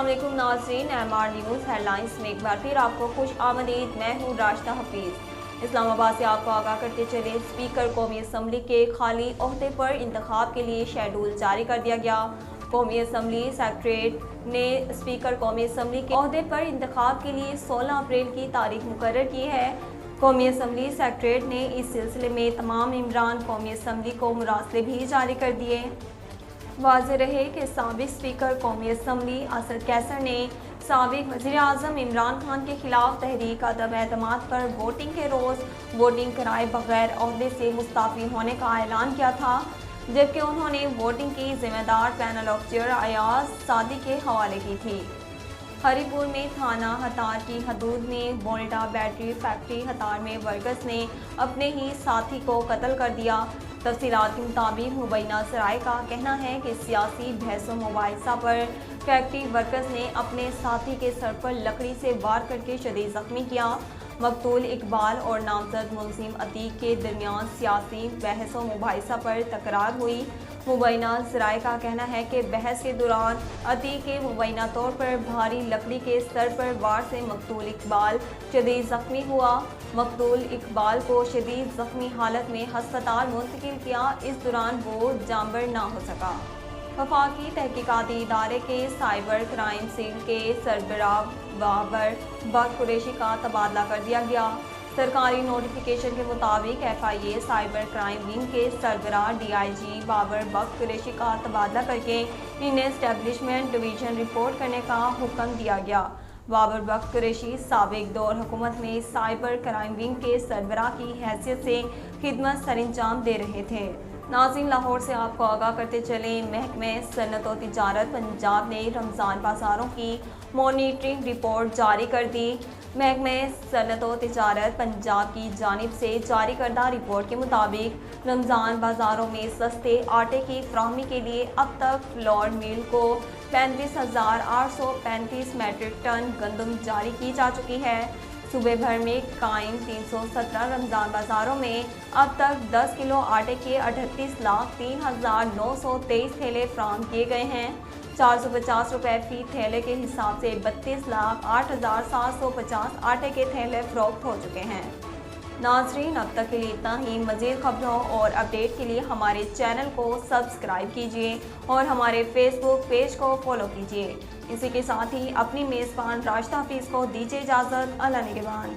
अस्सलाम वालेकुम नाज़रीन, MR न्यूज़ हेडलाइंस में एक बार फिर आपको खुश आमदीद। मैं हूँ राशिदा हफीज़। इस्लामाबाद से आपको आगाह करते चले, स्पीकर कौमी असम्बली के खाली ओहदे पर इंतखाब के लिए शेड्यूल जारी कर दिया गया। कौमी असम्बली सेक्रेटरीट ने स्पीकर कौमी असम्बली के ओहदे पर इंतखाब के लिए 16 अप्रैल की तारीख मुकर्रर की है। कौमी असम्बली सेक्रेटरीट ने इस सिलसिले में तमाम इमरान कौमी असम्बली को मुरासले भी जारी कर दिए। वाज़ेह रहे कि साबिक स्पीकर कौमी असम्बली असद कैसर ने साबिक वज़ीर आज़म इमरान खान के खिलाफ तहरीक अदम एतमाद पर वोटिंग के रोज़ वोटिंग कराए बगैर ओहदे से मुस्ताफ़ी होने का ऐलान किया था, जबकि उन्होंने वोटिंग की जिम्मेदार पैनल ऑफ चेयर अयाज सादी के हवाले की थी। हरीपुर में थाना हतार की हदूद में वोल्टा बैटरी फैक्ट्री हतार में वर्कर्स ने अपने ही साथी को कत्ल कर दिया। तफसीलात के मुताबिक मुबैना सराय का कहना है कि सियासी बहसों मुबाहिसा पर फैक्ट्री वर्कर्स ने अपने साथी के सर पर लकड़ी से वार करके शदीद जख्मी किया। मकतूल इकबाल और नामजद मुलजिम अतीक के दरमियान सियासी बहसों मुबाहिसा पर तकरार हुई। मुबैना सराय का कहना है कि बहस के दौरान अतीक के मुबैना तौर पर भारी लकड़ी के सर पर वार से मकतूल इकबाल शदीद जख्मी हुआ। मकतूल इकबाल को शदीद जख्मी हालत में हस्पताल मुंतकिल किया। इस दौरान वो जानबर ना हो सका। वफाकी तहकीकाती इदारे के साइबर क्राइम सेल के सरबराह बाबर बख्त कुरैशी का तबादला कर दिया गया। सरकारी नोटिफिकेशन के मुताबिक FIA साइबर क्राइम विंग के सरबराह DIG बाबर बख्त कुरैशी का तबादला करके इन्हें एस्टेब्लिशमेंट डिवीज़न रिपोर्ट करने का हुक्म दिया गया। बाबर बख्त कुरैशी साबिक दौर हुकूमत में साइबर क्राइम विंग के सरबराह की हैसियत से खिदमत सरंजाम दे रहे थे। नाज़रीन, लाहौर से आपको आगाह करते चले, महकमे सनअत और तिजारत पंजाब ने रमज़ान बाज़ारों की मॉनिटरिंग रिपोर्ट जारी कर दी। महकमे सनअत और तिजारत पंजाब की जानिब से जारी करदा रिपोर्ट के मुताबिक रमज़ान बाज़ारों में सस्ते आटे की फराहमी के लिए अब तक फ्लोर मिल को 35,835 मैट्रिक टन गंदम जारी की जा चुकी है। सूबे भर में कायम 317 रमज़ान बाज़ारों में अब तक 10 किलो आटे के 38,03,923 थैले फराहम किए गए हैं। 450 रुपये फी थैले के हिसाब से 32,08,750 आटे के थैले फरोख्त हो चुके हैं। नाज़रीन, अब तक के लिए इतना ही। मज़ीद खबरों और अपडेट के लिए हमारे चैनल को सब्सक्राइब कीजिए और हमारे फेसबुक पेज को फॉलो कीजिए। इसी के साथ ही अपनी मेज़बान राशिदा हफीज़ को दीजिए इजाज़त। अल्लाह निगहबान।